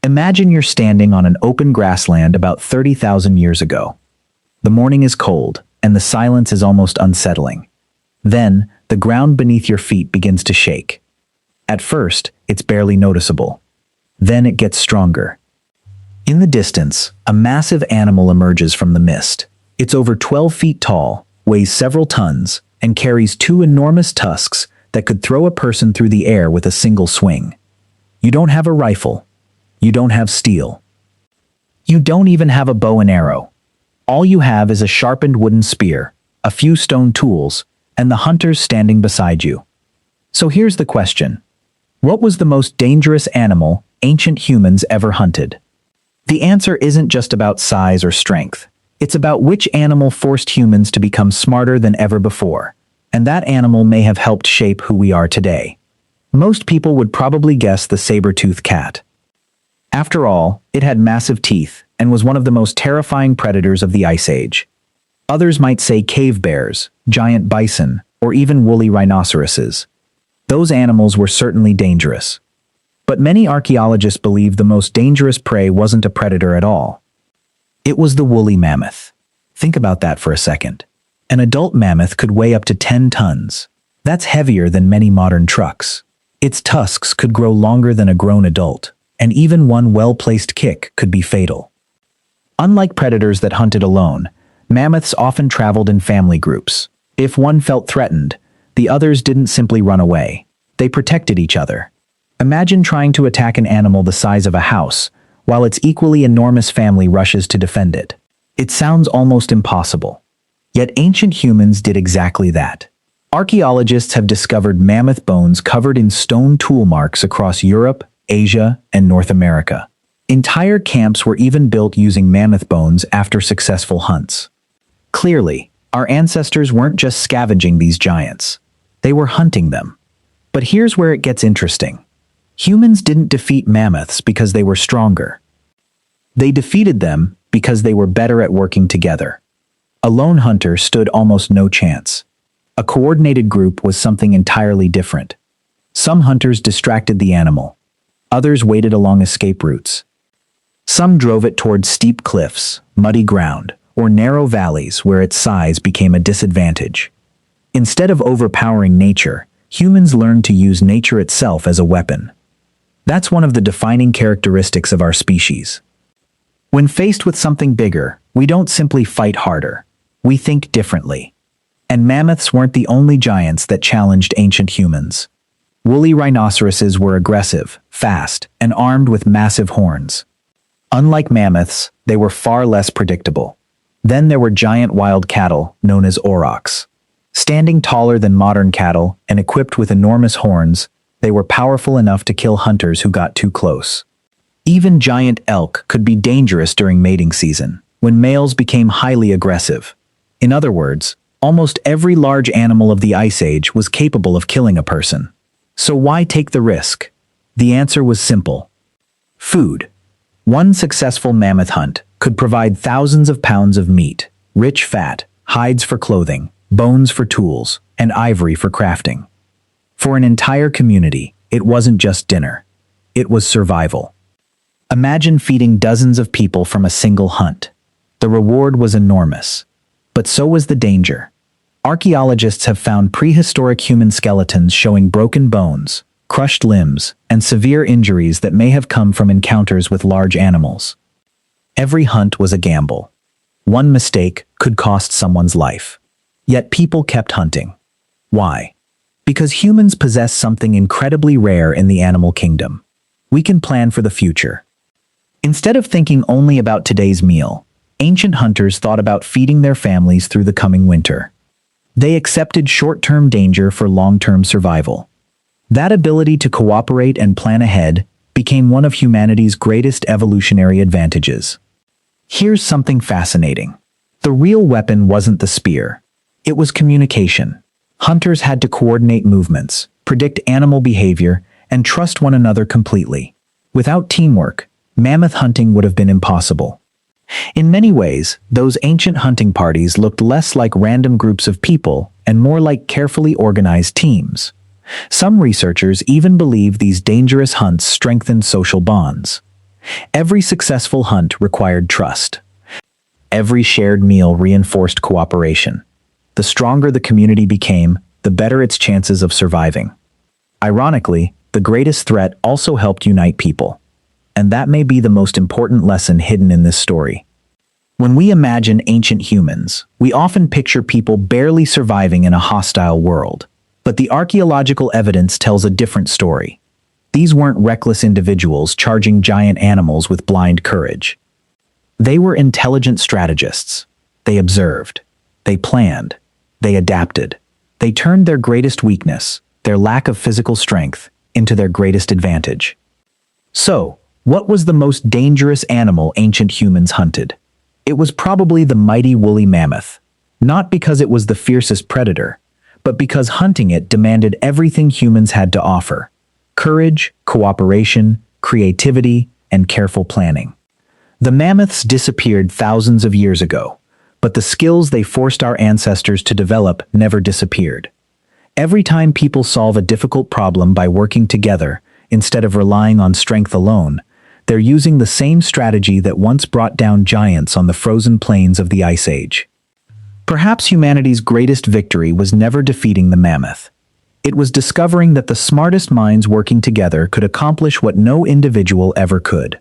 Imagine you're standing on an open grassland about 30,000 years ago. The morning is cold, and the silence is almost unsettling. Then, the ground beneath your feet begins to shake. At first, it's barely noticeable. Then it gets stronger. In the distance, a massive animal emerges from the mist. It's over 12 feet tall, weighs several tons, and carries two enormous tusks that could throw a person through the air with a single swing. You don't have a rifle. You don't have steel. You don't even have a bow and arrow. All you have is a sharpened wooden spear, a few stone tools, and the hunters standing beside you. So here's the question. What was the most dangerous animal ancient humans ever hunted? The answer isn't just about size or strength. It's about which animal forced humans to become smarter than ever before. And that animal may have helped shape who we are today. Most people would probably guess the saber-toothed cat. After all, it had massive teeth and was one of the most terrifying predators of the Ice Age. Others might say cave bears, giant bison, or even woolly rhinoceroses. Those animals were certainly dangerous. But many archaeologists believe the most dangerous prey wasn't a predator at all. It was the woolly mammoth. Think about that for a second. An adult mammoth could weigh up to 10 tons. That's heavier than many modern trucks. Its tusks could grow longer than a grown adult, and even one well-placed kick could be fatal. Unlike predators that hunted alone, mammoths often traveled in family groups. If one felt threatened, the others didn't simply run away. They protected each other. Imagine trying to attack an animal the size of a house, while its equally enormous family rushes to defend it. It sounds almost impossible. Yet ancient humans did exactly that. Archaeologists have discovered mammoth bones covered in stone tool marks across Europe, Asia, and North America. Entire camps were even built using mammoth bones after successful hunts. Clearly, our ancestors weren't just scavenging these giants. They were hunting them. But here's where it gets interesting. Humans didn't defeat mammoths because they were stronger. They defeated them because they were better at working together. A lone hunter stood almost no chance. A coordinated group was something entirely different. Some hunters distracted the animal. Others waited along escape routes. Some drove it toward steep cliffs, muddy ground, or narrow valleys where its size became a disadvantage. Instead of overpowering nature, humans learned to use nature itself as a weapon. That's one of the defining characteristics of our species. When faced with something bigger, we don't simply fight harder. We think differently. And mammoths weren't the only giants that challenged ancient humans. Woolly rhinoceroses were aggressive, fast, and armed with massive horns. Unlike mammoths, they were far less predictable. Then there were giant wild cattle, known as aurochs. Standing taller than modern cattle and equipped with enormous horns, they were powerful enough to kill hunters who got too close. Even giant elk could be dangerous during mating season, when males became highly aggressive. In other words, almost every large animal of the Ice Age was capable of killing a person. So why take the risk? The answer was simple. Food. One successful mammoth hunt could provide thousands of pounds of meat, rich fat, hides for clothing, bones for tools, and ivory for crafting. For an entire community, it wasn't just dinner. It was survival. Imagine feeding dozens of people from a single hunt. The reward was enormous. But so was the danger. Archaeologists have found prehistoric human skeletons showing broken bones, crushed limbs, and severe injuries that may have come from encounters with large animals. Every hunt was a gamble. One mistake could cost someone's life. Yet people kept hunting. Why? Because humans possess something incredibly rare in the animal kingdom. We can plan for the future. Instead of thinking only about today's meal, ancient hunters thought about feeding their families through the coming winter. They accepted short-term danger for long-term survival. That ability to cooperate and plan ahead became one of humanity's greatest evolutionary advantages. Here's something fascinating. The real weapon wasn't the spear. It was communication. Hunters had to coordinate movements, predict animal behavior, and trust one another completely. Without teamwork, mammoth hunting would have been impossible. In many ways, those ancient hunting parties looked less like random groups of people and more like carefully organized teams. Some researchers even believe these dangerous hunts strengthened social bonds. Every successful hunt required trust. Every shared meal reinforced cooperation. The stronger the community became, the better its chances of surviving. Ironically, the greatest threat also helped unite people. And that may be the most important lesson hidden in this story. When we imagine ancient humans, we often picture people barely surviving in a hostile world. But the archaeological evidence tells a different story. These weren't reckless individuals charging giant animals with blind courage. They were intelligent strategists. They observed. They planned. They adapted. They turned their greatest weakness, their lack of physical strength, into their greatest advantage. So, what was the most dangerous animal ancient humans hunted? It was probably the mighty woolly mammoth. Not because it was the fiercest predator, but because hunting it demanded everything humans had to offer: courage, cooperation, creativity, and careful planning. The mammoths disappeared thousands of years ago, but the skills they forced our ancestors to develop never disappeared. Every time people solve a difficult problem by working together, instead of relying on strength alone, they're using the same strategy that once brought down giants on the frozen plains of the Ice Age. Perhaps humanity's greatest victory was never defeating the mammoth. It was discovering that the smartest minds working together could accomplish what no individual ever could.